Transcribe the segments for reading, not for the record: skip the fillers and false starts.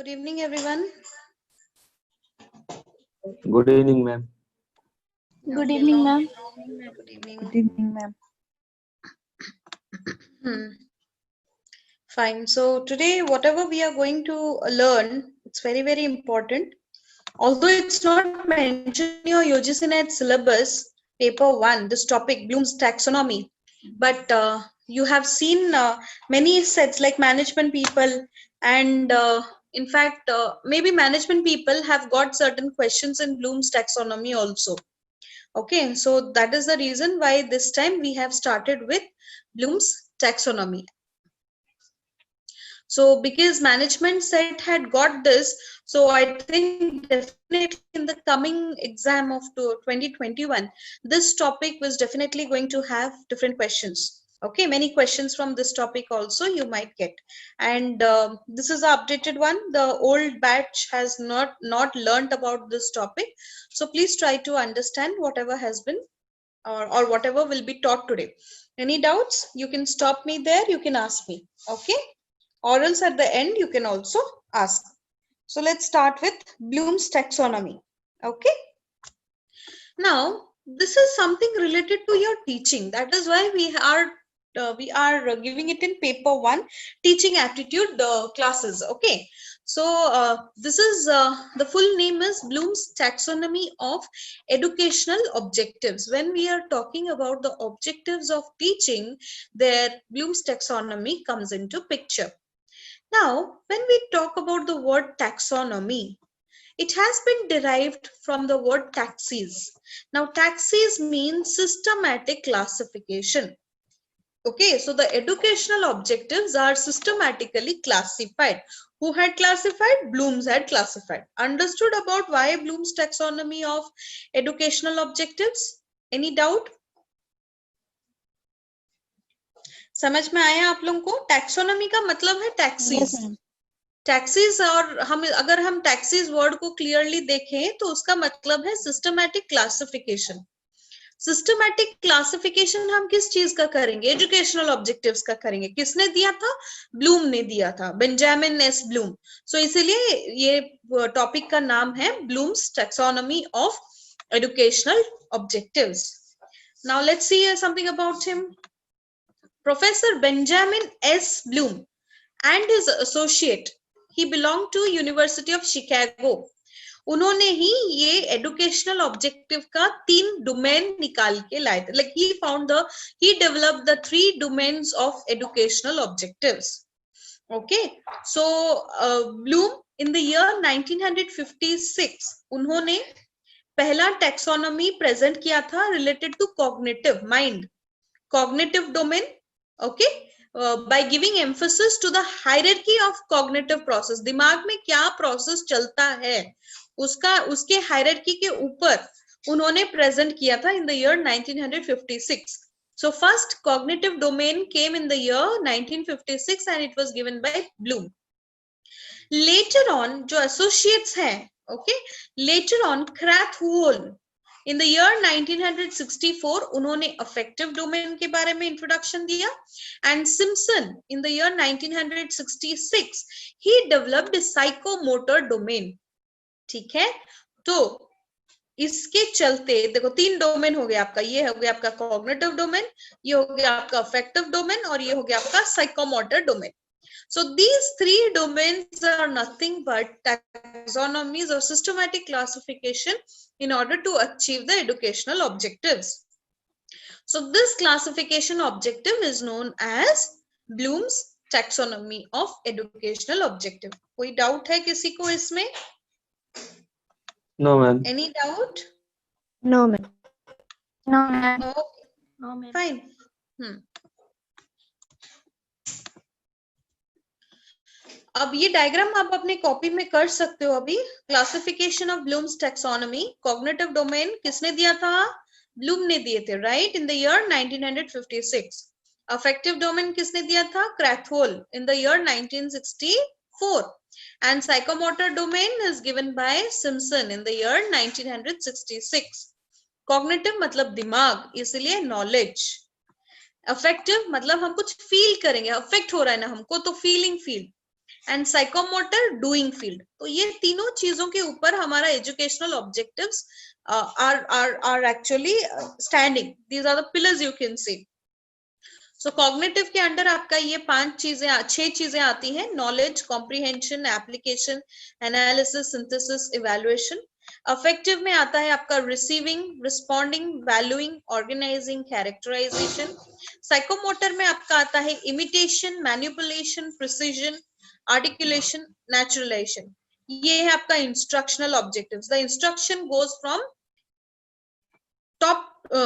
Good evening, everyone. Good evening, ma'am. Good evening, ma'am. Good evening. Good evening, ma'am. Fine. So today, whatever we are going to learn, it's very, very important. Although it's not mentioned in your UGC NET syllabus, paper 1, this topic, Bloom's taxonomy, but you have seen many sets like management people, and in fact, maybe management people have got certain questions in Bloom's taxonomy also. Okay, so that is the reason why this time we have started with Bloom's taxonomy. So because management set had got this, so I think definitely in the coming exam of 2021, this topic was definitely going to have different questions. Okay, many questions from this topic also you might get. And this is the updated one. The old batch has not learnt about this topic. So please try to understand whatever has been or whatever will be taught today. Any doubts? You can stop me there. You can ask me. Okay. Or else at the end, you can also ask. So let's start with Bloom's taxonomy. Okay. Now, this is something related to your teaching. That is why we are giving it in paper 1, teaching aptitude classes. Okay. So this is the full name is Bloom's taxonomy of educational objectives. When we are talking about the objectives of teaching, there Bloom's taxonomy comes into picture. Now, when we talk about the word taxonomy, it has been derived from the word taxis. Now, taxis means systematic classification. Okay, so the educational objectives are systematically classified. Who had classified? Bloom's had classified. Understood about why Bloom's taxonomy of educational objectives? Any doubt? समझ में आया आप लोगों को? Taxonomy का मतलब है taxis. Taxis और हम अगर हम टैक्सीज वर्ड को क्लियरली देखें तो उसका मतलब है सिस्टमैटिक क्लासिफिकेशन. सिस्टमैटिक क्लासिफिकेशन हम किस चीज का करेंगे? एजुकेशनल ऑब्जेक्टिव्स का करेंगे. किसने दिया था? ब्लूम ने दिया था, बेंजामिन एस ब्लूम. सो इसीलिए ये टॉपिक का नाम है Bloom's taxonomy of educational objectives. Now let's see something about him. Professor Benjamin S. Bloom and his associate, he belonged to University of Chicago. उन्होंने ही ये educational objective का 3 domain निकाल के लाए थे. Like he developed the 3 domains of educational objectives. Okay, so Bloom in the year 1956 उन्होंने पहला taxonomy present किया था related to cognitive mind, cognitive domain. Okay, by giving emphasis to the hierarchy of cognitive process. दिमाग में क्या process चलता है उसके hierarchy के ऊपर उन्होंने present किया था in the year 1956. So first cognitive domain came in the year 1956 and it was given by Bloom. Later on जो associates हैं, okay, later on Krathwohl in the year 1964 उन्होंने affective domain के बारे में introduction दिया, and Simpson in the year 1966 he developed a psychomotor domain. ठीक है, तो इसके चलते देखो 3 डोमेन हो गया आपका. ये हो गया आपका cognitive domain, ये हो गया आपका affective domain और ये हो गया आपका psychomotor domain. So these 3 domains are nothing but taxonomies or systematic classification in order to achieve the educational objectives. So this classification objective is known as Bloom's taxonomy of educational objective. कोई doubt है किसी को इसमें? No, ma'am. Any doubt? No, ma'am. No, ma'am. Okay. No, ma'am. Fine. अब ये diagram आप अपने copy में कर सकते हो. अभी classification of Bloom's taxonomy, cognitive domain किसने दिया था? ब्लूम ने दिए थे, right, in the year 1956. Affective domain किसने दिया था? Krathwohl in the year 1964. And psychomotor domain is given by Simpson in the year 1966. Cognitive मतलब दिमाग, इसलिए नॉलेज. अफेक्टिव मतलब हम कुछ फील करेंगे, अफेक्ट हो रहा है ना हमको, तो feeling feel. And psychomotor doing field. तो ये तीनों चीजों के ऊपर हमारा educational objectives are actually standing. These are the pillars you can see. So cognitive के अंडर आपका ये 6 चीजें आती हैं: knowledge, comprehension, application, analysis, synthesis, evaluation. Affective में आता है आपका receiving, responding, valuing, organising, characterisation. Psychomotor में आपका आता है imitation, manipulation, precision, articulation, naturalisation. ये है आपका instructional objectives. The instruction goes from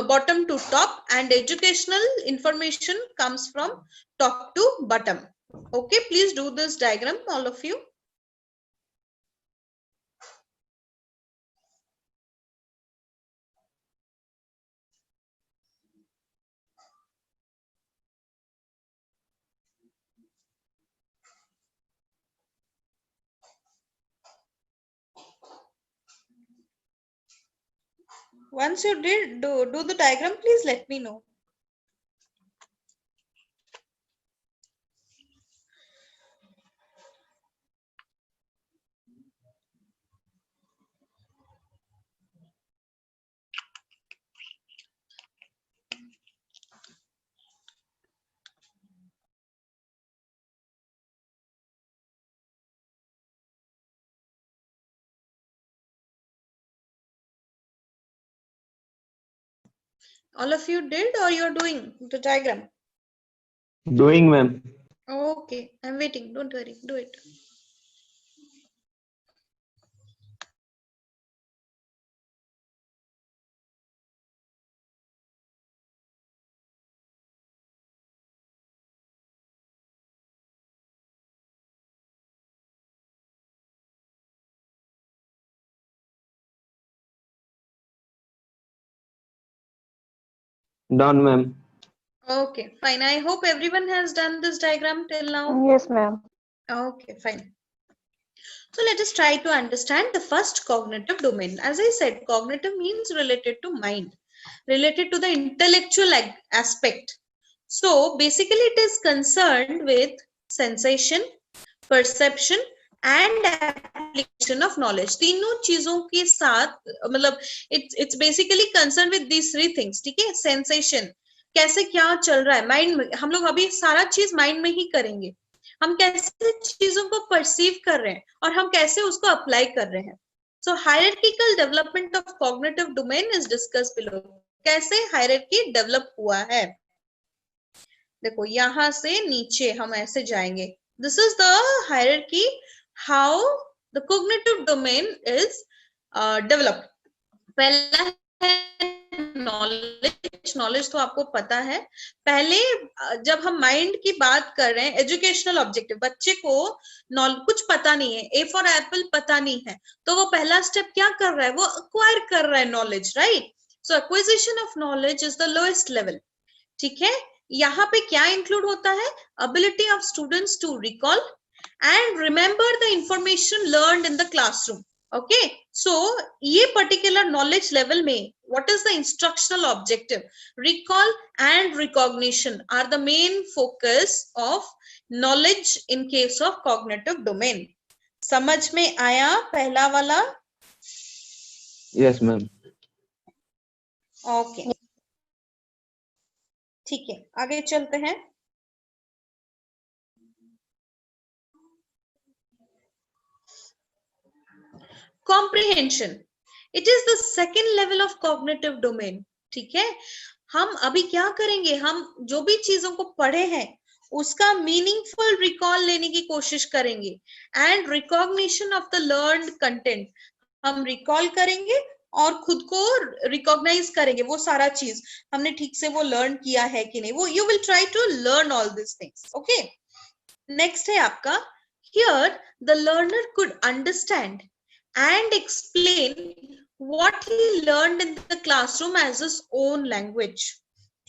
bottom to top, and educational information comes from top to bottom. Okay, please do this diagram, all of you. Once you did do the diagram, please let me know. All of you did, or you're doing the diagram? Doing, ma'am. Okay, I'm waiting, don't worry, do it. Done, ma'am. Okay, fine. I hope everyone has done this diagram till now. Yes, ma'am. Okay, fine. So let us try to understand the first cognitive domain. As I said, cognitive means related to mind, related to the intellectual aspect. So basically it is concerned with sensation, perception and application of knowledge. तीनों चीजों के साथ मतलब it's basically concerned with these three things. ठीक है? Sensation, कैसे क्या चल रहा है माइंड में, हम लोग अभी सारा चीज माइंड में ही करेंगे। हम कैसे चीजों को परसीव कर रहे हैं और हम कैसे उसको अप्लाई कर रहे हैं। So hierarchical development of cognitive domain is discuss below. कैसे हायरार्की डेवलप हुआ है, देखो यहां से नीचे हम ऐसे जाएंगे। This is the hierarchy how the cognitive domain is developed. पहला है नॉलेज तो आपको पता है। पहले जब हम माइंड की बात कर रहे हैं, एजुकेशनल ऑब्जेक्टिव, बच्चे को कुछ पता नहीं है, ए फॉर एप्पल पता नहीं है, तो वो पहला स्टेप क्या कर रहा है, वो अक्वायर कर रहा है knowledge, right. So acquisition of knowledge is the lowest level. ठीक है, यहाँ पे क्या इंक्लूड होता है, ability of students to recall and remember the information learned in the classroom. Okay, so ये पर्टिकुलर नॉलेज लेवल में what is the instructional objective? Recall and recognition are the main focus of knowledge in case of cognitive domain. समझ में आया पहला वाला? Yes, ma'am. Okay, ठीक है, आगे चलते हैं। Comprehension, it is the second level of cognitive domain. ठीक है, हम अभी क्या करेंगे, हम जो भी चीजों को पढ़े हैं उसका मीनिंगफुल रिकॉल लेने की कोशिश करेंगे and recognition of the learned content, हम रिकॉल करेंगे और खुद को रिकॉग्नाइज करेंगे वो सारा चीज हमने ठीक से वो लर्न किया है कि नहीं, वो you will try to learn all this things. Okay, next है आपका, here the learner could understand and explain what he learned in the classroom as his own language.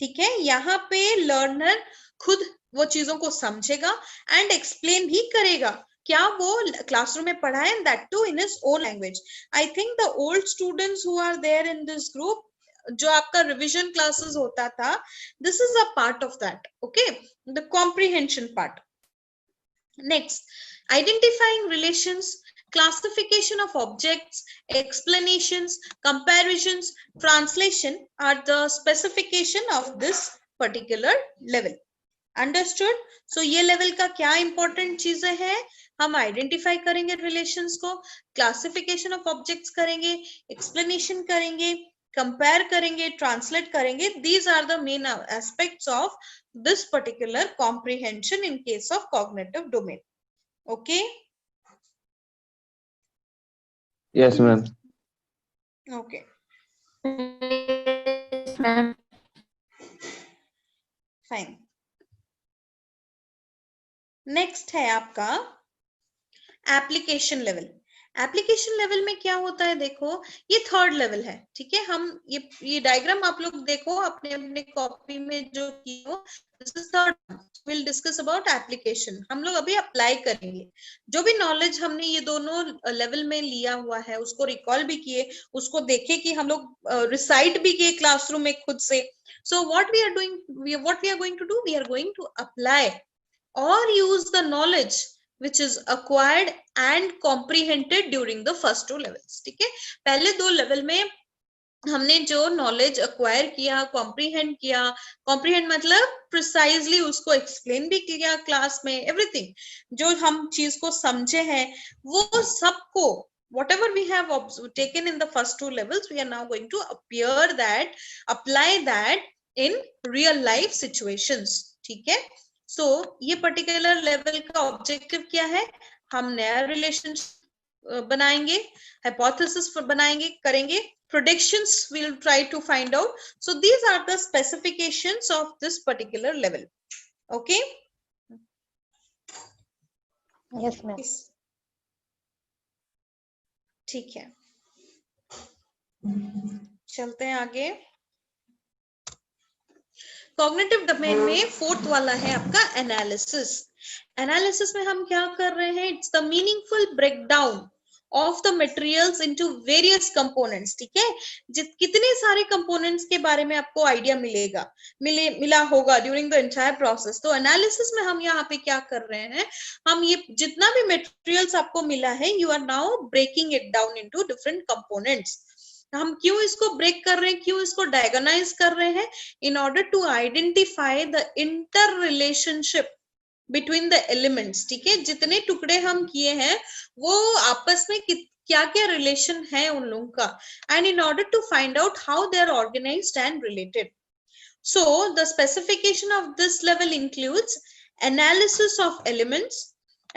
ठीक है, यहाँ पे लर्नर खुद वो चीजों को समझेगा एंड एक्सप्लेन भी करेगा क्या वो क्लासरूम में पढ़ा है, that to in his own language. I think the old students who are there in this group, जो आपका रिविजन क्लासेस होता था, this is a part of that. Okay, the comprehension part. Next, identifying relations, classification of objects, explanations, comparisons, translation are the specification of this particular level. Understood? So ये level का क्या important चीजें हैं? हम identify करेंगे relations को, classification of objects करेंगे, explanation करेंगे, कंपेयर करेंगे, ट्रांसलेट करेंगे. These are the main aspects of this particular comprehension in case of cognitive domain. Okay? Yes, ma'am. Okay. Yes, ma'am. Fine. Next है आपका एप्लीकेशन लेवल. एप्लीकेशन लेवल में क्या होता है? देखो, ये थर्ड लेवल है. ठीक है, हम ये डायग्राम आप लोग देखो अपने अपने कॉपी में जो की हो. This is third. Will discuss about application. हम लोग अभी अप्लाई करेंगे जो भी नॉलेज हमने ये दोनों लेवल में लिया हुआ है, उसको रिकॉल भी किए, उसको देखे कि हम लोग रिसाइट भी किए क्लासरूम में खुद से. So what we are doing, what we are going to do, we are going to apply or use the knowledge which is acquired and comprehended during the first two levels. ठीक है, पहले दो level में हमने जो knowledge acquire किया, comprehend किया, comprehend मतलब प्रिसाइजली उसको एक्सप्लेन भी किया क्लास में, एवरीथिंग जो हम चीज को समझे हैं वो सबको whatever we have taken in the first two levels, we are now going to apply that in real life situations. ठीक है, सो ये पर्टिकुलर लेवल का ऑब्जेक्टिव क्या है? हम नया रिलेशनशिप बनाएंगे, हाइपोथेसिस बनाएंगे, करेंगे, predictions we'll try to find out. So these are the specifications of this particular level. Okay? Yes, ma'am. ठीक है, चलते हैं आगे. कॉग्निटिव डोमेन में फोर्थ वाला है आपका एनालिसिस. एनालिसिस में हम क्या कर रहे हैं? It's the meaningful breakdown of the materials into various components. ठीक है, कितने सारे कंपोनेंट्स के बारे में आपको आइडिया मिला होगा ड्यूरिंग द एंटायर प्रोसेस. तो एनालिसिस में हम यहाँ पे क्या कर रहे हैं? हम ये जितना भी मटेरियल्स आपको मिला है, you are now breaking it down into different components. हम क्यों इसको ब्रेक कर रहे हैं, क्यों इसको डायगोनाइज कर रहे हैं? In order to identify the inter relationship between the elements. ठीक है, जितने टुकड़े हम किए हैं वो आपस में क्या क्या रिलेशन है उन लोगों का, and in order to find out how they are organised and related. So the specification of this level includes analysis of elements,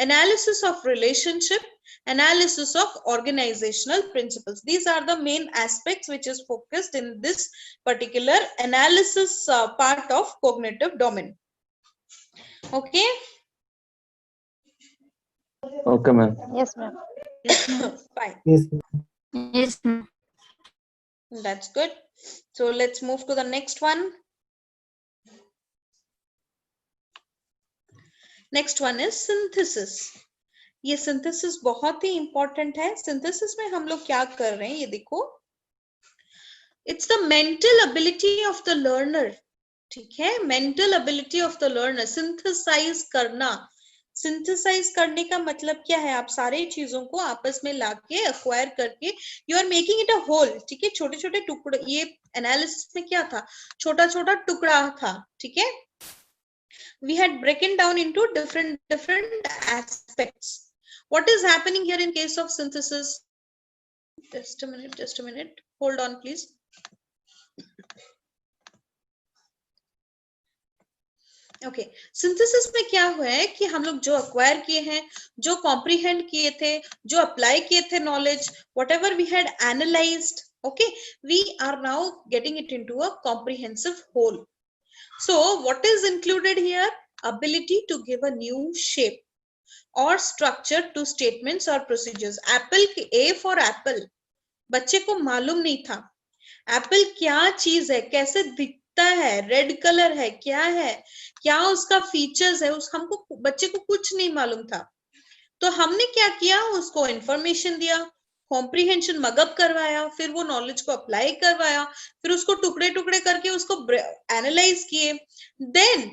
analysis of relationship, analysis of organizational principles. These are the main aspects which is focused in this particular analysis part of cognitive domain. Okay? Okay, ma'am. Yes, ma'am. Fine. Yes. Yes, ma'am. That's good. So let's move to the next one. Next one is synthesis. ये synthesis बहुत ही important है. Synthesis में हम लोग क्या कर रहे हैं ये देखो. It's the mental ability of the learner. ठीक है, mental ability of the learner. Synthesise करना. सिंथेसाइज करने का मतलब क्या है? आप सारे चीजों को आपस में लाके एक्वायर करके you are making it a whole. ठीक है, छोटे छोटे टुकड़े. ये एनालिसिस में क्या था? छोटा छोटा टुकड़ा था. ठीक है, we had broken down into different aspects. What is happening here in case of synthesis? Just a minute, hold on please. Okay, synthesis में क्या हुआ है कि हम लोग जो अक्वायर किए हैं, जो कॉम्प्रीहेंड किए थे, जो अप्लाई किए थे knowledge, whatever we had analysed, okay, we are now getting it into a comprehensive whole. So what is included here? Ability to give a new shape or structure to statements or procedures. Apple, A for apple. बच्चे को मालूम नहीं था Apple क्या चीज है, कैसे दिखता है, रेड कलर है, क्या उसका फीचर्स है, उस हमको बच्चे को कुछ नहीं मालूम था. तो हमने क्या किया? उसको इंफॉर्मेशन दिया, कॉम्प्रिहेंशन मगअप करवाया, फिर वो नॉलेज को अप्लाई करवाया, फिर उसको टुकड़े टुकड़े करके उसको एनालाइज किए, देन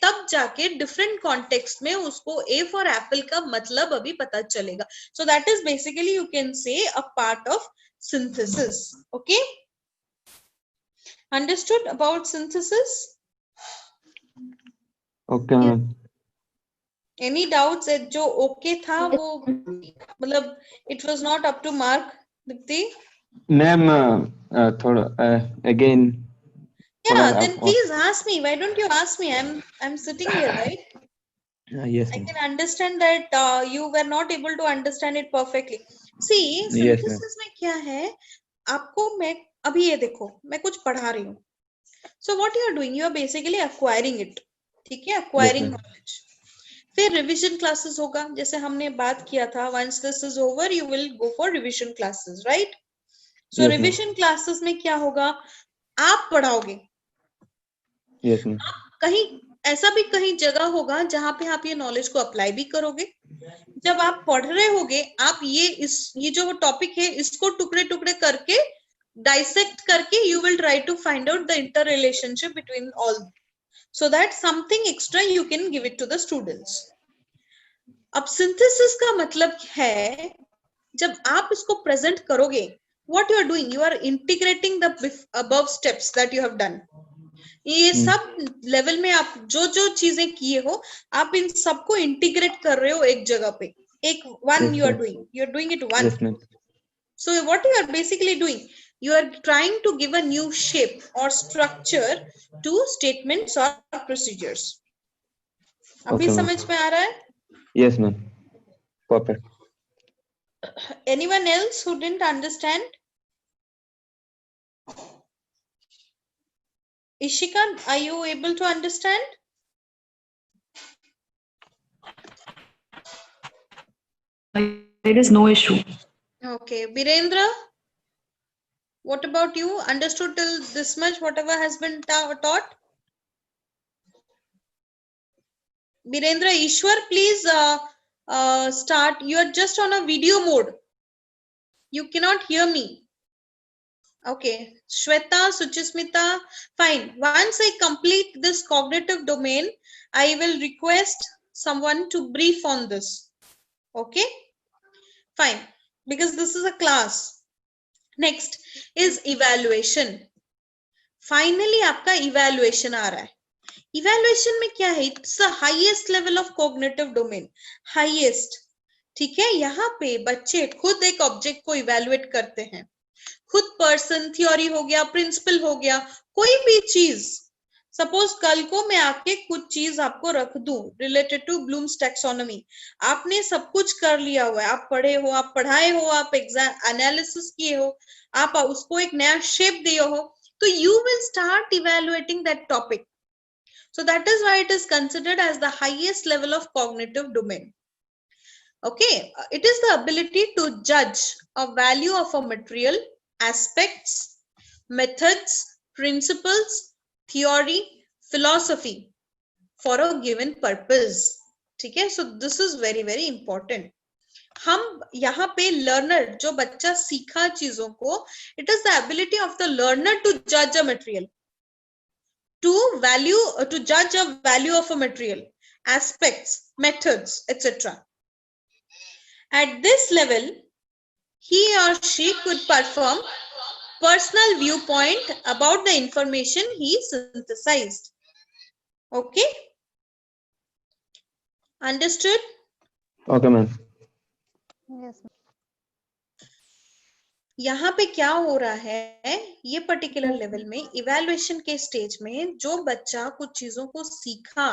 तब जाके डिफरेंट कॉन्टेक्स्ट में उसको ए फॉर एप्पल का मतलब अभी पता चलेगा. So that is basically you can say a part of synthesis. Okay, understood about synthesis? Okay, ma'am. Any doubts? जो ओके था वो मतलब it was not up to mark, Deepti? Ma'am, थोड़ा again. Yeah, then please ask me. Why don't you ask me? I'm sitting here, right? Yes, I ma'am. can understand that you were not able to understand it perfectly. See, Yes, ma'am. synthesis में क्या है, आपको मैं अभी ये देखो, मैं कुछ पढ़ा रही हूँ. So what you are doing? You are basically acquiring it. ठीक है, acquiring ma'am. knowledge. फिर रिविजन क्लासेस होगा, जैसे हमने बात किया था. Once this is over, you will go for revision classes, right? So Yes, ma'am. revision classes में क्या होगा, आप पढ़ाओगे. Yes, ma'am. कहीं ऐसा भी कहीं जगह होगा जहां पे आप ये नॉलेज को अप्लाई भी करोगे. जब आप पढ़ रहे होगे, आप ये जो टॉपिक है इसको टुकड़े टुकड़े करके डाइसेक्ट करके you will try to find out the inter relationship between all, so that something extra you can give it to the students. अब सिंथेसिस का मतलब है जब आप इसको प्रेजेंट करोगे, what you are doing, you are integrating the above steps that you have done. ये sub level में आप जो जो चीजें किए हो, आप इन सबको इंटीग्रेट कर रहे हो एक जगह पे. एक one you are doing it one. Yes, ma'am. So what you are basically doing, you are trying to give a new shape or structure to statements or procedures. अभी Okay, ma'am. समझ में आ रहा है? Yes, ma'am. Perfect. Anyone else who didn't understand? Ishika, are you able to understand? There is no issue. Okay, Virendra, what about you? Understood till this much, whatever has been taught? Virendra, Ishwar, please start. You are just on a video mode. You cannot hear me. Okay, Shweta, Suchismita, fine. Once I complete this cognitive domain, I will request someone to brief on this. Okay, fine, because this is a class. Next is evaluation. Finally, आपका evaluation आ रहा है. Evaluation में क्या है? It's the highest level of cognitive domain. Highest. ठीक है, यहाँ पे बच्चे खुद एक ऑब्जेक्ट को इवेल्युएट करते हैं. खुद पर्सन, थ्योरी हो गया, प्रिंसिपल हो गया, कोई भी चीज. सपोज कल को मैं आके कुछ चीज आपको रख दूं रिलेटेड टू ब्लूम्स टैक्सोनॉमी, आपने सब कुछ कर लिया हुआ है, आप पढ़े हो, आप पढ़ाए हो, आप एग्जाम एनालिसिस किए हो, आप उसको एक नया शेप दिए हो, तो you will start evaluating that topic. So that is why it is considered as the highest level of cognitive domain. Okay, it is the ability to judge a value of a material, aspects, methods, principles, theory, philosophy for a given purpose. ठीक है, so this is very very important. हम यहाँ पे learner, जो बच्चा सीखा चीजों को, it is the ability of the learner to judge a material, to judge a value of a material, aspects, methods, etc. At this level, he or she could perform personal viewpoint about the information he synthesized. Okay, understood? Okay, ma'am. Yes, ma'am. यहाँ पे क्या हो रहा है, ये particular level में evaluation के stage में जो बच्चा कुछ चीजों को सीखा,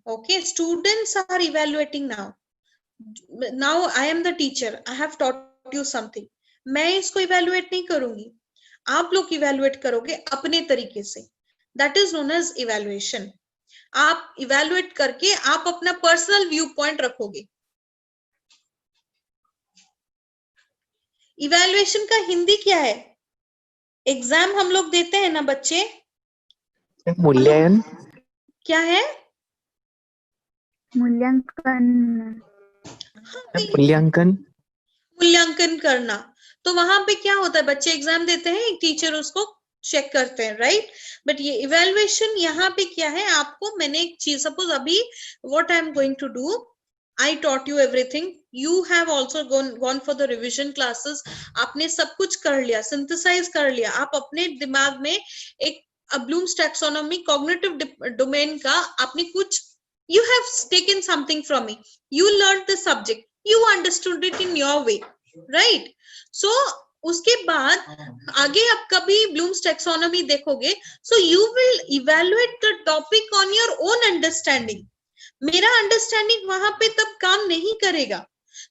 okay, students are evaluating now I am the teacher, I have taught you something, मैं इसको इवैल्यूएट नहीं करूंगी, आप लोग इवैल्यूएट करोगे अपने तरीके से. That is known as evaluation. आप इवैल्यूएट करके आप अपना पर्सनल व्यू पॉइंट रखोगे. इवैल्यूएशन का हिंदी क्या है? एग्जाम हम लोग देते हैं ना बच्चे, मूल्यांकन. क्या है? मूल्यांकन. मूल्यांकन. मूल्यांकन करना। तो वहां पे क्या होता है, बच्चे एग्जाम देते हैं, एक टीचर उसको चेक करते हैं, राइट। बट ये इवेल्युएशन यहाँ पे क्या है, आपको मैंने एक चीज, सपोज अभी what I am going to do, I taught you everything, you have also gone for the revision classes, आपने सब कुछ कर लिया, सिंथेसाइज कर लिया, आप अपने दिमाग में एक ब्लूम्स टैक्सोनॉमी कॉग्निटिव डोमेन का आपने कुछ, you have taken something from me, you learned the subject, you understood it in your way, right? So उसके बाद आगे आप कभी ब्लूम्स टैक्सोनॉमी देखोगे, so you will evaluate the topic on your own understanding. मेरा अंडरस्टैंडिंग वहां पे तब काम नहीं करेगा,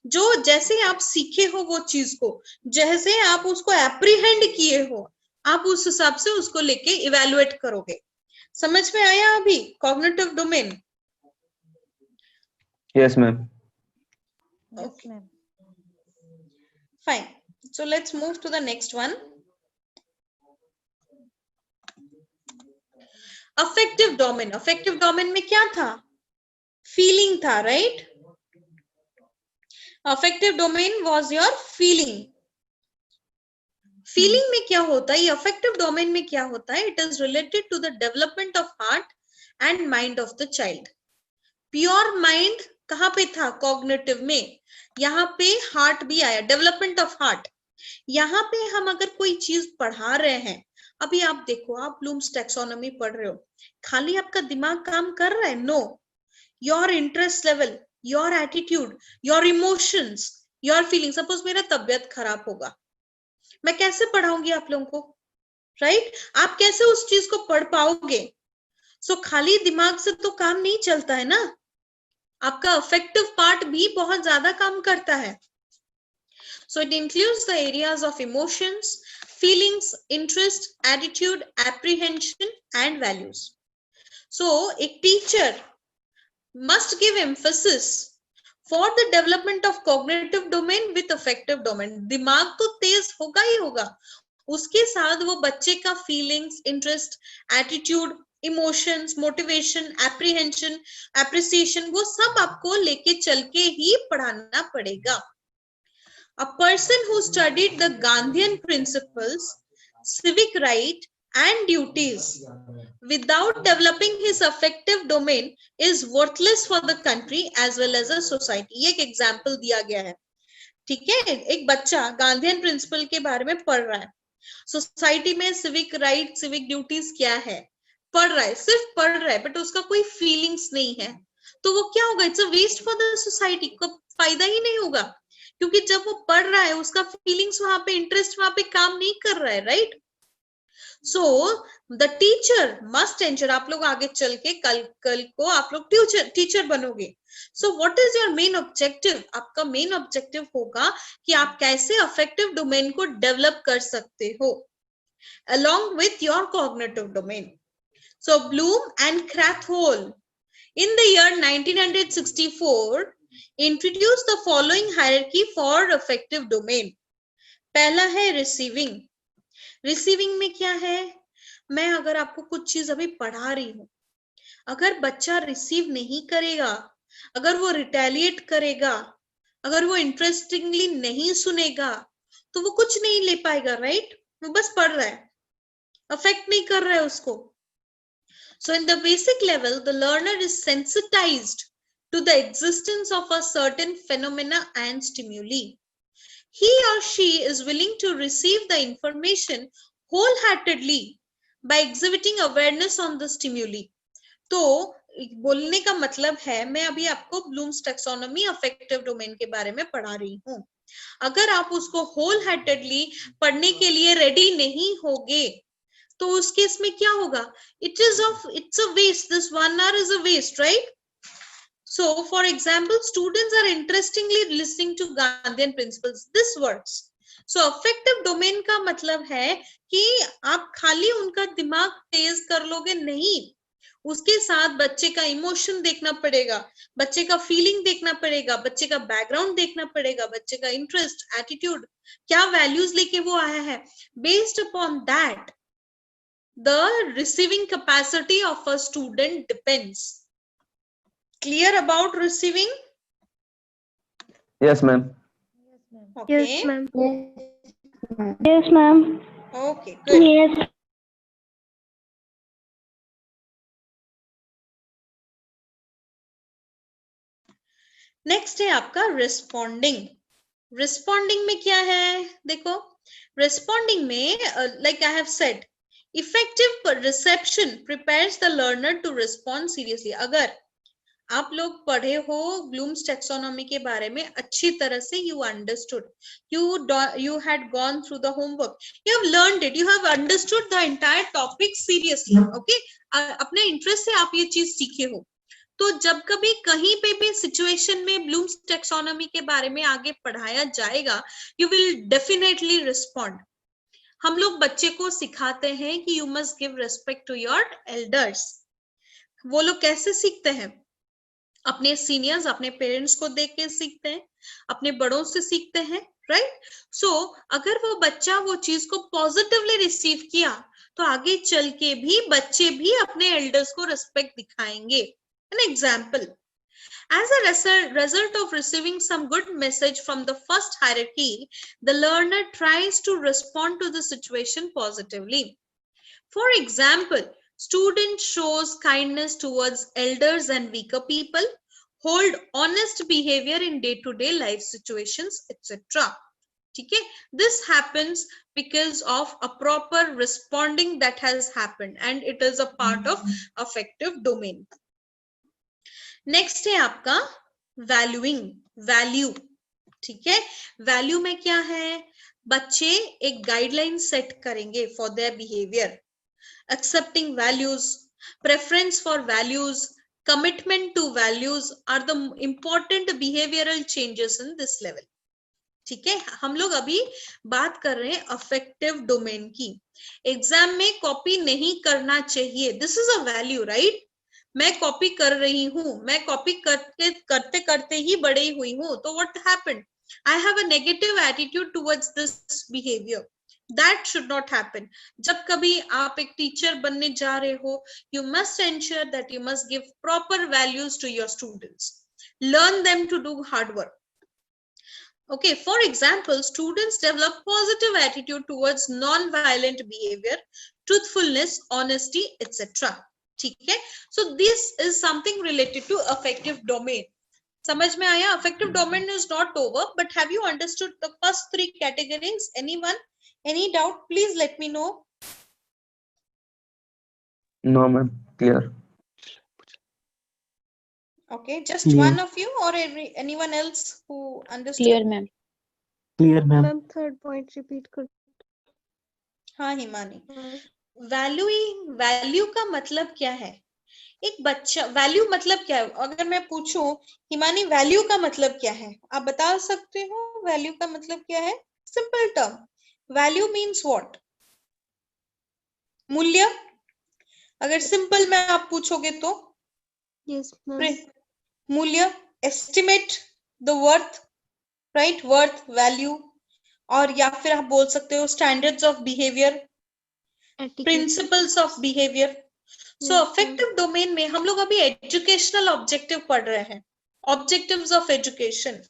जो जैसे आप सीखे हो वो चीज को, जैसे आप उसको एप्रीहेंड किए हो, आप उस हिसाब से उसको लेके इवेल्युएट करोगे। समझ में आया अभी cognitive domain? Yes, ma'am. Yes, ma'am. Fine. So let's move to the next one. Affective domain. Affective domain में क्या था? Feeling था, right? Affective domain was your feeling. Feeling में क्या होता है? ये affective domain में क्या होता है? It is related to the development of heart and mind of the child. Pure mind कहाँ पे था? कॉग्निटिव में। यहाँ पे हार्ट भी आया, डेवलपमेंट ऑफ हार्ट। यहाँ पे हम अगर कोई चीज पढ़ा रहे हैं, अभी आप देखो, आप ब्लूम्स टैक्सोनॉमी पढ़ रहे हो, खाली आपका दिमाग काम कर रहा है? No, your interest level, your attitude, your emotions, your feeling. Suppose मेरा तबियत खराब होगा, मैं कैसे पढ़ाऊंगी आप लोगों को, राइट? आप कैसे उस चीज को पढ़ पाओगे? सो खाली दिमाग से तो काम नहीं चलता है ना, आपका अफेक्टिव पार्ट भी बहुत ज्यादा काम करता है। So it includes the areas of emotions, feelings, interest, attitude, apprehension and values. So a teacher must give emphasis for the development of cognitive domain with affective domain. दिमाग तो तेज होगा ही होगा, उसके साथ वो बच्चे का feelings, interest, attitude, emotions, motivation, apprehension, appreciation, वो सब आपको लेके चल के ही पढ़ाना पड़ेगा। A person who studied the Gandhian principles, civic right and duties without developing his affective domain is worthless for the country as well as a society. ये एक एग्जाम्पल दिया गया है, ठीक है? एक बच्चा गांधीयन प्रिंसिपल के बारे में पढ़ रहा है, सोसाइटी में सिविक राइट, सिविक ड्यूटीज क्या है पढ़ रहा है, सिर्फ पढ़ रहा है, बट उसका कोई फीलिंग्स नहीं है, तो वो क्या होगा? It's a waste for the society, को फायदा ही नहीं होगा, क्योंकि जब वो पढ़ रहा है उसका फीलिंग्स वहां पे, इंटरेस्ट वहां पे काम नहीं कर रहा है, right? So the teacher must ensure, आप लोग आगे चल के कल को आप लोग टीचर बनोगे। सो what is your main objective? आपका मेन ऑब्जेक्टिव होगा कि आप कैसे अफेक्टिव डोमेन को डेवलप कर सकते हो along with your cognitive domain. So Bloom and Krathwohl in the year 1964 introduced the following hierarchy for affective domain. पहला है receiving. Receiving में क्या है? मैं अगर आपको कुछ चीज अभी पढ़ा रही हूँ, अगर बच्चा रिसीव नहीं करेगा, अगर वो रिटेलिएट करेगा, अगर वो इंटरेस्टिंगली नहीं सुनेगा, तो वो कुछ नहीं ले पाएगा, राइट? वो बस पढ़ रहा है, अफेक्ट नहीं कर रहा है उसको। So in the basic level, the learner is sensitized to the existence of a certain phenomena and stimuli. He or she is willing to receive the information wholeheartedly by exhibiting awareness on the stimuli. तो बोलने का मतलब है, मैं अभी आपको blooms taxonomy affective domain के बारे में पढ़ा रही हूँ, अगर आप उसको होल हार्टेडली पढ़ने के लिए रेडी नहीं होगे, तो उस केस में क्या होगा? It's a waste. This 1 hour is a waste, right? So, for example, students are interestingly listening to Gandhian principles. This works. So, affective domain का मतलब है कि आप खाली उनका दिमाग तेज कर लोगे नहीं, उसके साथ बच्चे का इमोशन देखना पड़ेगा, बच्चे का फीलिंग देखना पड़ेगा, बच्चे का बैकग्राउंड देखना पड़ेगा, बच्चे का इंटरेस्ट, एटीट्यूड, क्या वैल्यूज लेके वो आया है। Based upon that the receiving capacity of a student depends. Clear about receiving? Yes, ma'am. Okay. Yes, ma'am. Yes, ma'am. Okay, good. Yes. Next है आपका रिस्पॉन्डिंग. रिस्पॉन्डिंग में क्या है, देखो रिस्पॉन्डिंग में like I have said effective reception prepares the learner to respond seriously. अगर आप लोग पढ़े हो ब्लूम्स टैक्सोनॉमी के बारे में अच्छी तरह से, you understood, you had gone through the homework, you have learned it, you have understood the entire topic seriously. Okay, अपने इंटरेस्ट से आप ये चीज सीखे हो. तो जब कभी कहीं पे भी सिचुएशन में ब्लूम्स टैक्सोनॉमी के बारे में आगे पढ़ाया जाएगा, यू विल डेफिनेटली रिस्पॉन्ड. हम लोग बच्चे को सिखाते हैं कि you must give respect to your elders. वो लोग कैसे सीखते हैं? अपने सीनियर्स, अपने पेरेंट्स को देख के सीखते हैं, अपने बड़ों से सीखते हैं, राइट? सो अगर वो बच्चा वो चीज को पॉजिटिवली रिसीव किया तो आगे चल के भी बच्चे भी अपने एल्डर्स को रिस्पेक्ट दिखाएंगे. An example, as a result of receiving some good message from the first hierarchy, the learner tries to respond to the situation positively. For example, student shows kindness towards elders and weaker people, hold honest behavior in day-to-day life situations, etc. ठीक है? This happens because of a proper responding that has happened, and it is a part of affective domain. Next है आपका valuing. Value, ठीक है? Value में क्या है? बच्चे एक गाइडलाइन सेट करेंगे for their behaviour. Accepting values, preference for values, commitment to values are the important behavioural changes in this level. ठीक है? हम लोग अभी बात कर रहे हैं अफेक्टिव डोमेन की. एग्जाम में कॉपी नहीं करना चाहिए, this is a value, right? मैं कॉपी कर रही हूं, मैं कॉपी करते करते ही बड़ी हुई हूं, तो what happened? I have a negative attitude towards this behaviour. That should not happen. जब कभी आप एक टीचर बनने जा रहे हो, you must ensure that you must give proper values to your students. Learn them to do hard work. Okay, for example, students develop positive attitude towards non-violent behavior, truthfulness, honesty, etc. ठीक है? So this is something related to affective domain. समझ में आया? Affective domain is not over, but have you understood the first three categories? Anyone? Any doubt? Please let me know. No, ma'am. Clear. Okay, just Clear. one of you or anyone else who understood? Clear, ma'am. Clear, ma'am. Ma'am, third point repeat कर. हाँ Himani. Value का मतलब क्या है? एक बच्चा, value मतलब क्या है? अगर मैं पूछूं हिमानी वैल्यू का मतलब क्या है, आप बता सकते हो वैल्यू का मतलब क्या है? Simple term, value means what? मूल्य. अगर सिंपल में आप पूछोगे तो Yes, ma'am. मूल्य, estimate the worth, right? Worth, value. और या फिर आप बोल सकते हो standards of behaviour, Etiquette. Principles of behaviour. So affective domain में हम लोग अभी एजुकेशनल ऑब्जेक्टिव पढ़ रहे हैं, objectives of education.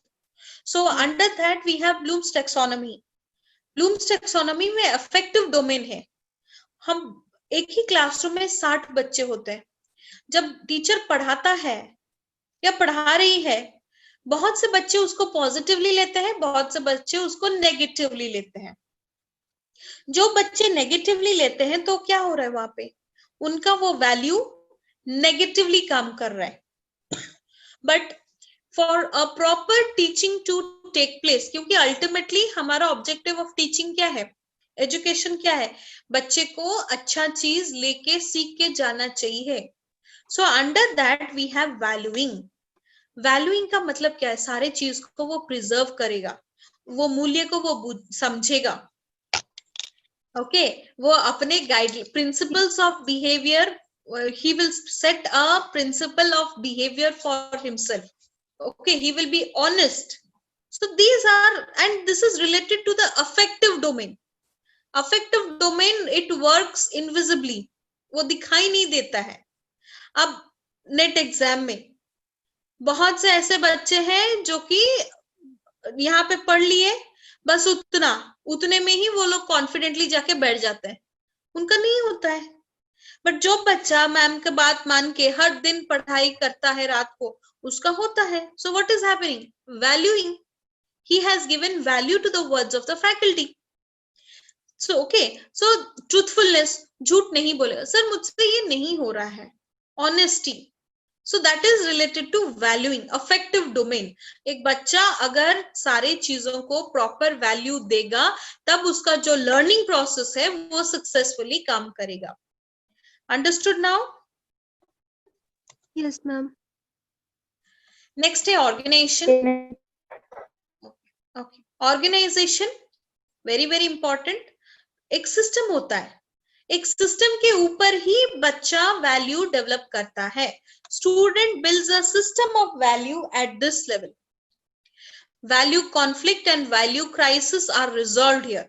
So under that we have Bloom's taxonomy. Bloom's taxonomy में अफेक्टिव डोमेन है. हम एक ही क्लासरूम में 60 बच्चे होते हैं. जब टीचर पढ़ाता है या पढ़ा रही है, बहुत से बच्चे उसको पॉजिटिवली लेते हैं, बहुत से बच्चे उसको नेगेटिवली लेते हैं. जो बच्चे नेगेटिवली लेते हैं तो क्या हो रहा है वहां पे? उनका वो वैल्यू नेगेटिवली काम कर रहा है. But for a proper teaching to take place, क्योंकि अल्टीमेटली हमारा ऑब्जेक्टिव ऑफ टीचिंग क्या है? एजुकेशन क्या है? बच्चे को अच्छा चीज लेके सीख के जाना चाहिए. So under that we have valuing. Valuing का मतलब क्या है? सारे चीज को वो प्रिजर्व करेगा, वो मूल्य को वो समझेगा. ओके, वो अपने guide principles of behaviour, he will set a principle of behavior for himself. Okay, he will be honest. So these are, and this is related to the affective domain. Affective domain, it works invisibly, वो दिखाई नहीं देता है. अब net exam में बहुत से ऐसे बच्चे हैं जो कि यहाँ पे पढ़ लिए, बस उतने में ही वो लोग कॉन्फिडेंटली जाके बैठ जाते हैं, उनका नहीं होता है। बट जो बच्चा मैम की बात मान के हर दिन पढ़ाई करता है रात को, उसका होता है। So what is happening? Valuing. He has given value to the words of the faculty. So okay, so truthfulness, झूठ नहीं बोलेगा, सर मुझसे ये नहीं हो रहा है, honesty. So that is related to valuing, affective domain. एक बच्चा अगर सारे चीजों को प्रॉपर वैल्यू देगा, तब उसका जो लर्निंग प्रोसेस है वो सक्सेसफुली काम करेगा. Understood now? Yes, ma'am. Next है organisation. Okay, organisation very very important. एक सिस्टम होता है, एक सिस्टम के ऊपर ही बच्चा वैल्यू डेवलप करता है. Student builds a system of value at this level. Value conflict and value crisis are resolved here.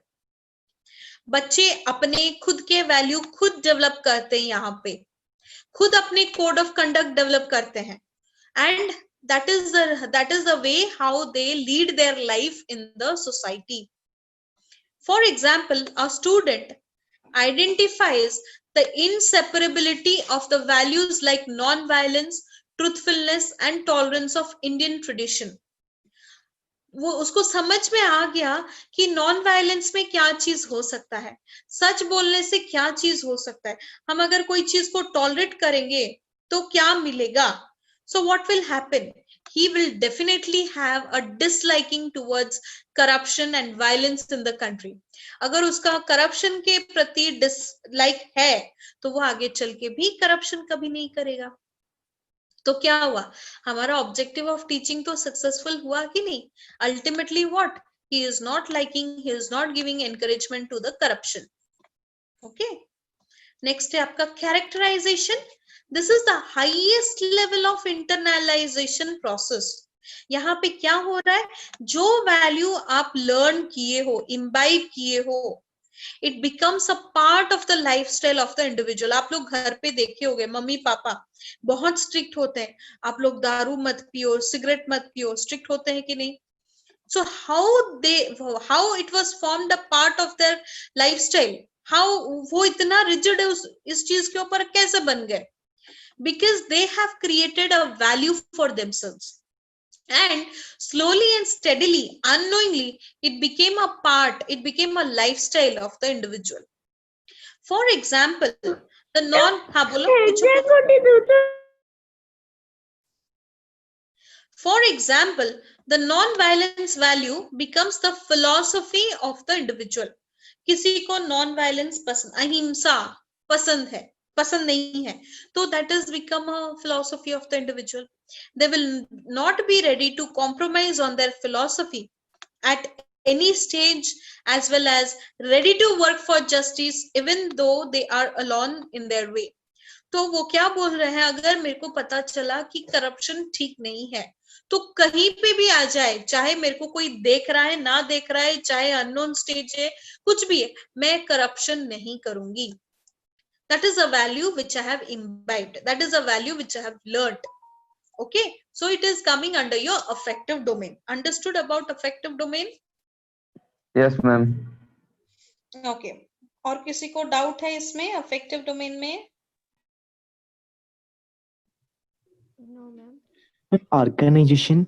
बच्चे अपने खुद के वैल्यू खुद डेवलप करते हैं, यहाँ पे खुद अपने कोड ऑफ कंडक्ट डेवलप करते हैं, and that is the way how they lead their life in the society. For example, a student identifies the inseparability of the values like non-violence, truthfulness and tolerance of Indian tradition. वो उसको समझ में आ गया कि non violence में क्या चीज हो सकता है, सच बोलने से क्या चीज हो सकता है, हम अगर कोई चीज को टॉलरेट करेंगे तो क्या मिलेगा. So what will happen? He will definitely have a disliking towards corruption and violence in the country. अगर उसका करप्शन के प्रति डिसलाइक है तो वो आगे चल के भी करप्शन कभी नहीं करेगा. तो क्या हुआ, हमारा ऑब्जेक्टिव ऑफ टीचिंग तो सक्सेसफुल हुआ कि नहीं? Ultimately what, he is not liking, he is not giving encouragement to the corruption. Okay, next है आपका characterisation. This is the highest level of internalization process. यहाँ पे क्या हो रहा है, जो वैल्यू आप लर्न किए हो, इम्बाइब किए हो, it becomes a part of the lifestyle of the individual. आप लोग घर पे देखे होंगे, मम्मी पापा बहुत स्ट्रिक्ट होते हैं, आप लोग दारू मत पियो, सिगरेट मत पियो, स्ट्रिक्ट होते हैं कि नहीं? So how it was formed a part of their lifestyle, how वो इतना rigid है इस चीज के ऊपर कैसे बन गए? Because they have created a value for themselves, and slowly and steadily, unknowingly, it became a part, it became a lifestyle of the individual. For example, the non-violence value becomes the philosophy of the individual. किसी को non-violence पसंद, अहिंसा पसंद है, पसंद नहीं है, तो that has become a philosophy of the individual. They will not be ready to compromise on their philosophy at any stage, as well as ready to work for justice even though they are alone in their way. तो वो क्या बोल रहे हैं, अगर मेरे को पता चला कि करप्शन ठीक नहीं है तो कहीं पे भी आ जाए, चाहे मेरे को कोई देख रहा है ना देख रहा है, चाहे अननोन स्टेज है, कुछ भी है, मैं करप्शन नहीं करूंगी. That is a value which I have imbibed. That is a value which I have learned. Okay, so it is coming under your affective domain. Understood about affective domain? Yes, ma'am. Okay. और किसी को doubt है इसमें affective domain में? No, ma'am. Organization.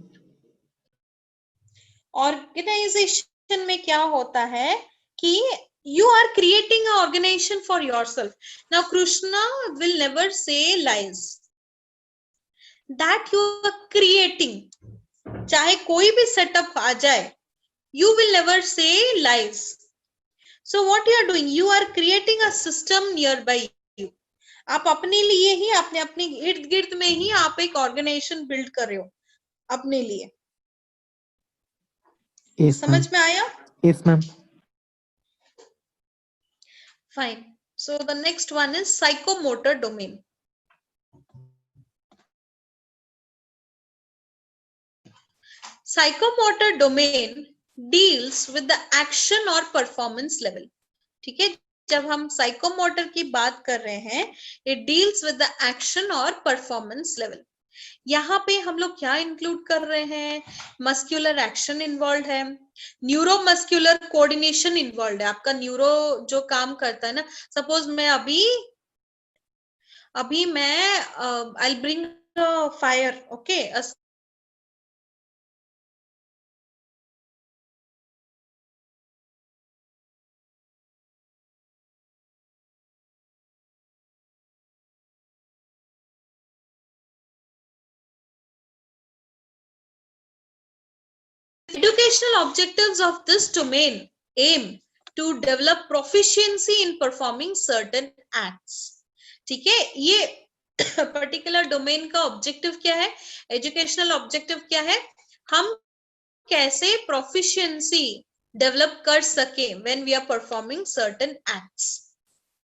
Organization में क्या होता है कि you are creating an organization for yourself. Now Krishna will never say lies. That you are creating. चाहे कोई भी setup आ जाए, you will never say lies. So what you are doing, you are creating a system nearby you. आप अपने लिए ही, अपने इर्द गिर्द में ही आप एक ऑर्गेनाइजेशन बिल्ड कर रहे हो अपने लिए. Yes, समझ में आया? Yes, ma'am. Fine. So the next one is psychomotor domain. Psychomotor domain deals with the action or performance level. ठीक है, जब हम psychomotor की बात कर रहे हैं, it deals with the action or performance level. यहाँ पे हम लोग क्या इंक्लूड कर रहे हैं, मस्क्यूलर एक्शन इन्वॉल्व है, न्यूरो मस्क्यूलर कोऑर्डिनेशन इन्वॉल्व है। आपका न्यूरो जो काम करता है ना, सपोज मैं अभी मैं I bring fire, okay, educational objectives of this domain aim to develop proficiency in performing certain acts। ठीक है, ये पर्टिकुलर डोमेन का ऑब्जेक्टिव क्या है, एजुकेशनल ऑब्जेक्टिव क्या है, हम कैसे प्रोफिशिएंसी डेवलप कर सके when we are performing certain acts.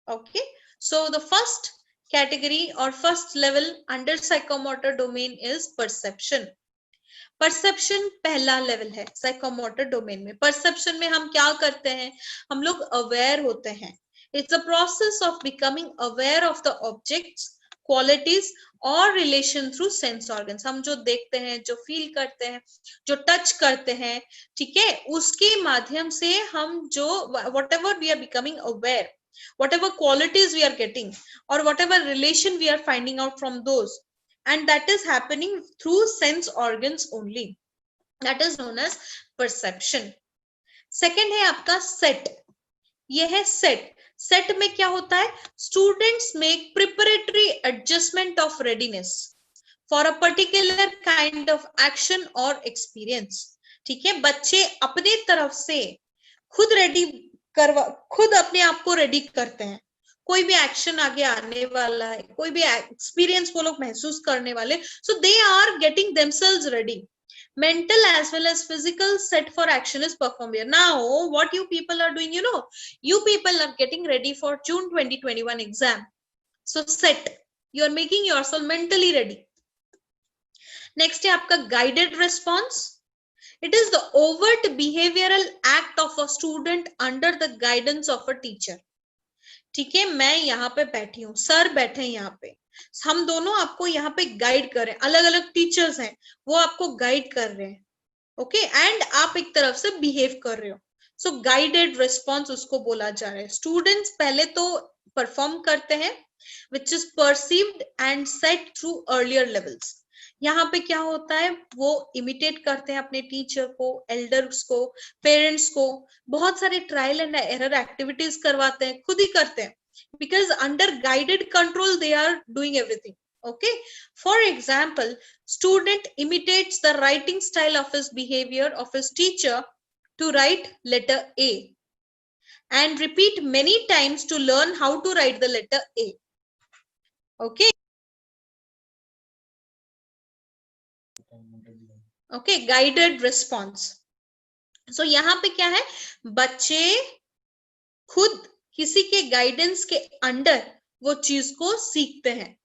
Okay, so the first category और first level under psychomotor domain is perception. Perception पहला लेवल है साइकोमोटर डोमेन में। परसेप्शन में हम क्या करते हैं, हम लोग अवेयर होते हैं। It's a process of becoming aware of the objects, qualities और रिलेशन थ्रू सेंस ऑर्गन्स। हम जो देखते हैं, जो फील करते हैं, जो टच करते हैं, ठीक है, उसके माध्यम से हम जो whatever we are becoming aware, whatever qualities we are getting or whatever relation we are finding out from those, and that is happening through sense organs only, that is known as perception। second है आपका set। ये है set। set में क्या होता है, students make preparatory adjustment of readiness for a particular kind of action or experience। ठीक है, बच्चे अपने तरफ से खुद अपने आप को रेडी करते हैं। कोई भी एक्शन आगे आने वाला है, कोई भी एक्सपीरियंस वो लोग महसूस करने वाले, so they are getting themselves ready. mental as well as physical set for action is performed here। Now what you people are doing, you people are getting ready for June 2021 exam, so set, you are making yourself mentally ready। next है आपका guided response। it is the overt behavioral act of a student under the guidance of a teacher। ठीक है, मैं यहाँ पे बैठी हूँ, sir बैठे हैं यहाँ पे, हम दोनों आपको यहाँ पे गाइड कर रहे हैं, अलग अलग टीचर्स हैं, वो आपको गाइड कर रहे हैं, ओके, एंड आप एक तरफ से बिहेव कर रहे हो, सो गाइडेड रिस्पॉन्स उसको बोला जा रहा है। स्टूडेंट्स पहले तो परफॉर्म करते हैं which is perceived and set through earlier levels. यहाँ पे क्या होता है, वो इमिटेट करते हैं अपने टीचर को, एल्डर्स को, पेरेंट्स को, बहुत सारे ट्रायल एंड एरर एक्टिविटीज करवाते हैं, खुद ही करते हैं, because under guided control they are doing everything। okay, for example, student imitates the writing style of his behavior of his teacher to write letter A and repeat many times to learn how to write the letter A। okay, okay, guided response। so यहाँ पे क्या है, बच्चे खुद किसी के guidance के under वो चीज को सीखते हैं।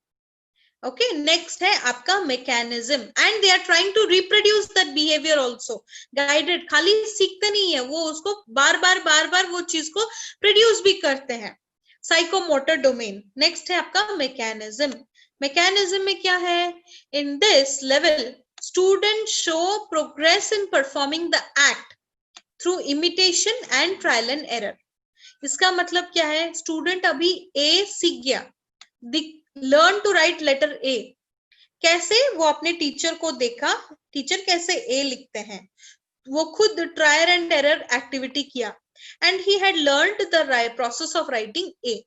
ओके, नेक्स्ट है आपका mechanism, and they are trying to reproduce that behaviour also. Guided खाली सीखते नहीं है, वो उसको बार बार वो चीज को प्रोड्यूस भी करते हैं। Psychomotor domain. नेक्स्ट है आपका मैकेनिज्म। मैकेनिज्म में क्या है, in this level student show progress in performing the act through imitation and trial and error. इसका मतलब क्या है, स्टूडेंट अभी ए सीख गया, learn to write letter A, कैसे, वो अपने टीचर को देखा, टीचर कैसे ए लिखते हैं, वो खुद ट्रायल एंड एरर एक्टिविटी किया, and he had learned the process of writing A.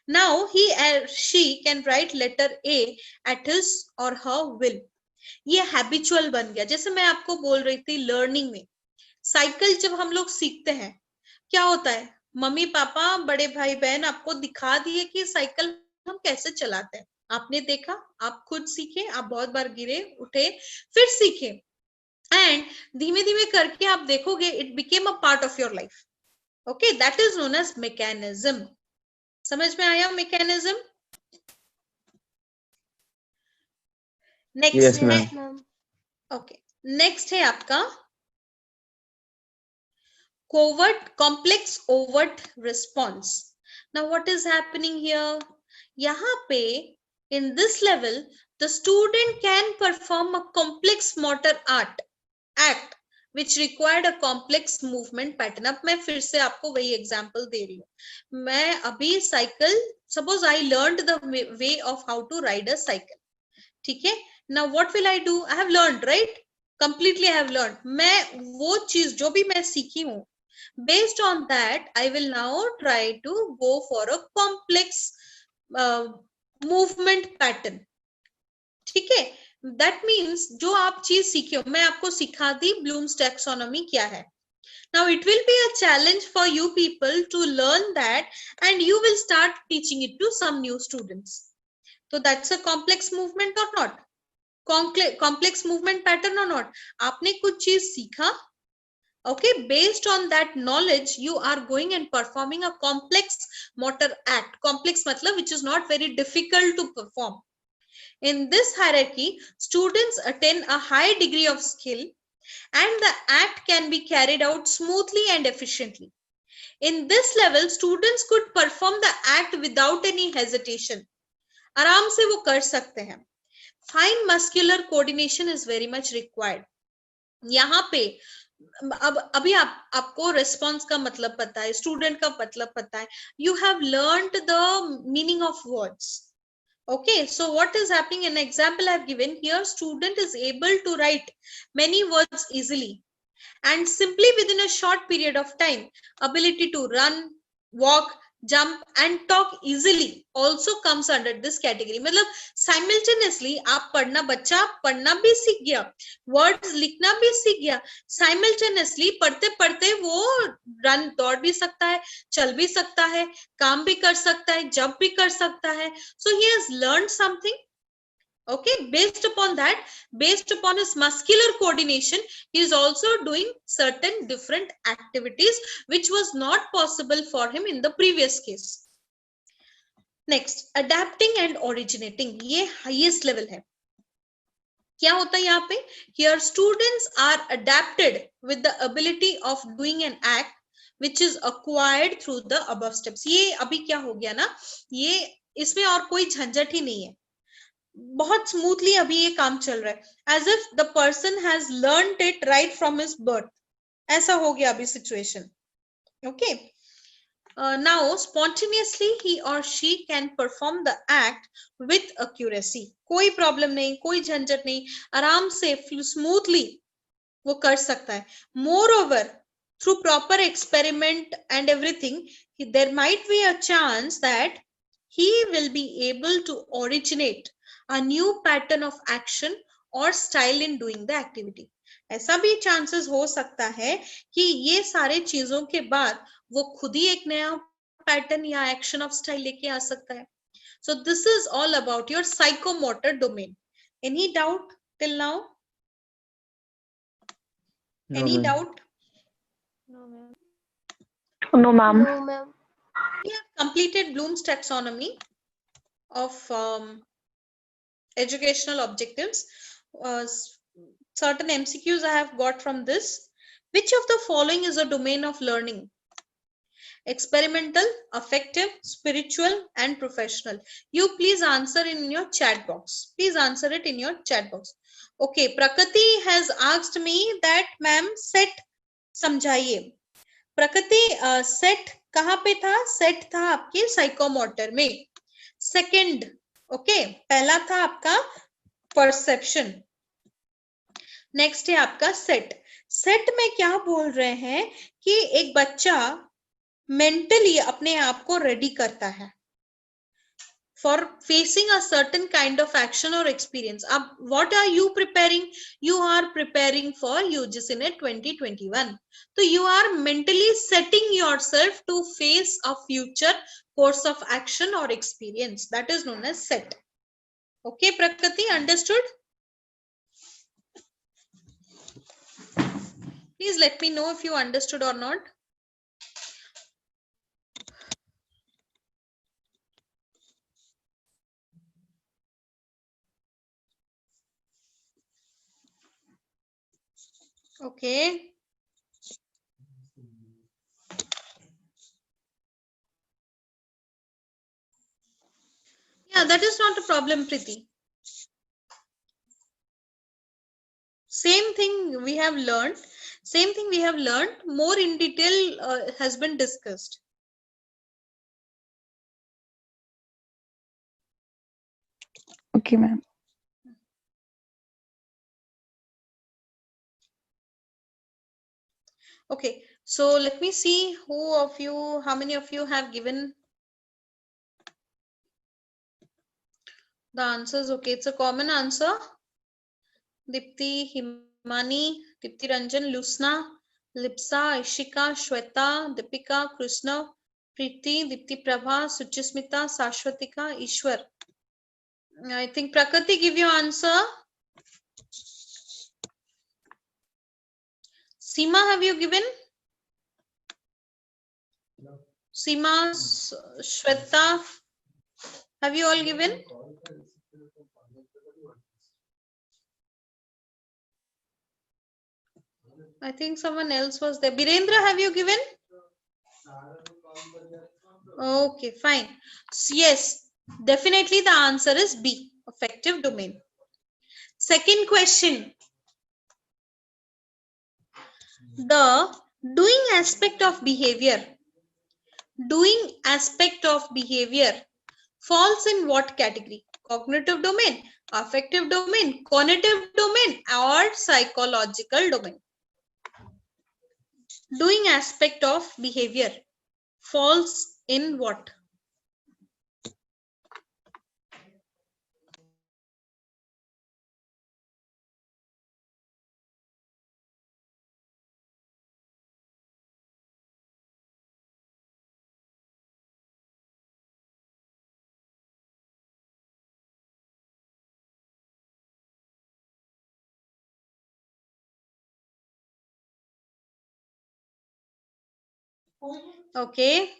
Now he or she can write letter A at his or her will. ये हैबिचुअल बन गया। जैसे मैं आपको बोल रही थी, लर्निंग में साइकिल जब हम लोग सीखते हैं, क्या होता है, मम्मी पापा बड़े भाई बहन आपको दिखा दिए कि साइकिल हम कैसे चलाते हैं, आपने देखा, आप खुद सीखे, आप बहुत बार गिरे, उठे, फिर सीखे, एंड धीमे धीमे करके आप देखोगे it became a part of your life. Okay, that is known as mechanism. समझ में आया मैकेनिज्म? नेक्स्ट Yes, है, ma'am. ओके, नेक्स्ट है आपका covert complex overt response। now what is happening here, यहाँ पे in this level the student can perform a complex motor act which required a complex movement pattern. अब मैं फिर से आपको वही एग्जांपल दे रही हूँ. मैं अभी cycle, suppose I learned the way of how to ride a cycle. ठीक है. Now what will I do? I have learned, right? Completely I have learned. मैं वो चीज जो भी मैं सीखी हूँ, based on that I will now try to go for a complex movement pattern. ठीक है. That means जो आप चीज सीखे हो, मैं आपको सिखा दी Bloom's taxonomy क्या है. Now it will be a challenge for you people to learn that, and you will start teaching it to some new students. So that's a complex movement or not? Complex movement pattern or not? आपने कुछ चीज सीखा, okay, based on that knowledge you are going and performing a complex motor act. Complex matlab which is not very difficult to perform. In this hierarchy, students attain a high degree of skill and the act can be carried out smoothly and efficiently. In this level, students could perform the act without any hesitation. आराम से वो कर सकते हैं. Fine muscular coordination is very much required. यहाँ पे अब अभी आपको response का मतलब पता है, student का मतलब पता है. You have learned the meaning of words. Okay, so what is happening? An example I have given here, student is able to write many words easily and simply within a short period of time. Ability to run, walk, jump and talk easily also comes under this category. मतलब simultaneously आप पढ़ना, बच्चा पढ़ना भी सीख गया, words लिखना भी सीख गया, simultaneously पढ़ते पढ़ते वो रन, दौड़ भी सकता है, चल भी सकता है, काम भी कर सकता है, जंप भी कर सकता है. So he has learned something. Okay, based upon that, based upon his muscular coordination, he is also doing certain different activities which was not possible for him in the previous case. Next, adapting and originating. ये highest level है. क्या होता है यहाँ पे? Here students are adapted with the ability of doing an act which is acquired through the above steps. ये अभी क्या हो गया ना, ये इसमें और कोई झंझट ही नहीं है, बहुत स्मूथली अभी ये काम चल रहा है, as if the person has learned it right from his birth. ऐसा हो गया अभी situation. Okay. Now spontaneously he or she can perform the act with accuracy. कोई problem नहीं, कोई झंझट नहीं, आराम से smoothly वो कर सकता है. Moreover, through proper experiment and everything, there might be a chance that he will be able to originate a new pattern of action or style in doing the activity. ऐसा भी chances हो सकता है कि ये सारे चीजों के बाद वो खुद ही एक नया pattern या action of style लेके आ सकता है. So this is all about your psychomotor domain. Any doubt till now? No, Any ma'am. doubt? No, ma'am. No, ma'am. No, ma'am. We have completed Bloom's taxonomy of educational objectives. Certain MCQs I have got from this. Which of the following is a domain of learning? Experimental, affective, spiritual and professional. You please answer in your chat box. Please answer it in your chat box. Okay, Prakriti has asked me that ma'am set समझाइए. प्रकृति set कहाँ पे था? Set था आपके psychomotor में. Second, okay, पहला था आपका परसेप्शन, नेक्स्ट है आपका सेट. सेट में क्या बोल रहे हैं कि एक बच्चा मेंटली अपने आप को रेडी करता है for facing a certain kind of action or experience. Ab, what are you preparing? You are preparing for UGC NET 2021. So you are mentally setting yourself to face a future course of action or experience. That is known as set. Okay, Prakriti, understood? Please let me know if you understood or not. Okay. Yeah, that is not a problem, Preeti. Same thing we have learned. Same thing we have learned. More in detail has been discussed. Okay, ma'am. Okay, so let me see how many of you have given the answers. Okay, it's a common answer. Dipti, Himani, Dipti Ranjan, Lusna, Lipsa, Ishika, Shweta, Deepika, Krishna, Preeti, Dipti Prabha, Suchismita, Sashwatika, Ishwar. I think Prakriti give your answer. Seema, have you given? Seema, Shweta, have you all given? I think someone else was there. Birendra, have you given? Okay, fine. So yes, definitely the answer is B, affective domain. Second question. The doing aspect of behavior. Doing aspect of behavior falls in what category? Cognitive domain, affective domain, cognitive domain, or psychological domain? Doing aspect of behavior falls in what? Okay.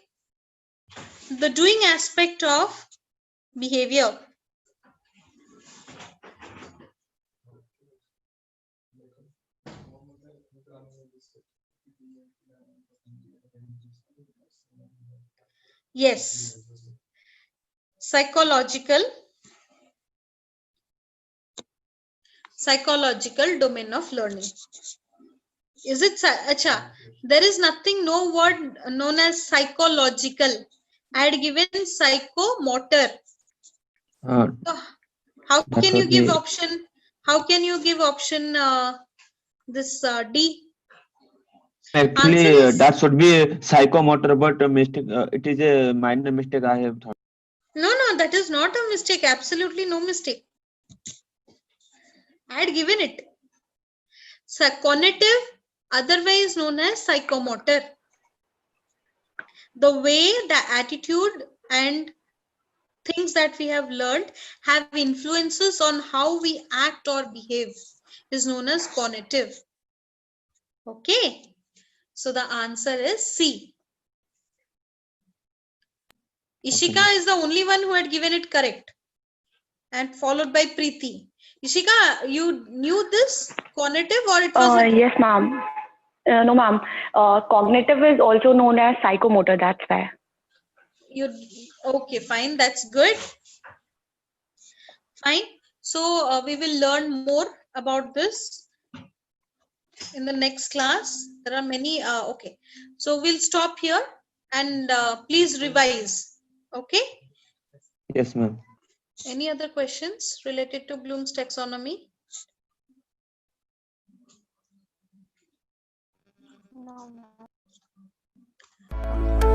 The doing aspect of behavior. Yes. Psychological domain of learning. Is it? Acha, there is nothing, no word known as psychological. I had given psychomotor. So how That can you would give be option? How can you give option this D? actually Answer is that should be psychomotor, but a mistake. It is a minor mistake I have thought. no, that is not a mistake. Absolutely no mistake. I had given it. So cognitive, otherwise known as psychomotor. The way, the attitude and things that we have learned have influences on how we act or behave is known as cognitive. Okay. So the answer is C. Ishika Okay. is the only one who had given it correct. And followed by Preeti. Ishika, you knew this cognitive or it was Yes, ma'am. No, ma'am. Cognitive is also known as psychomotor. That's why. you okay, fine, that's good. Fine. So we will learn more about this in the next class. There are many okay. So we'll stop here and please revise. Okay. Yes, ma'am. Any other questions related to Bloom's taxonomy? No, ma'am.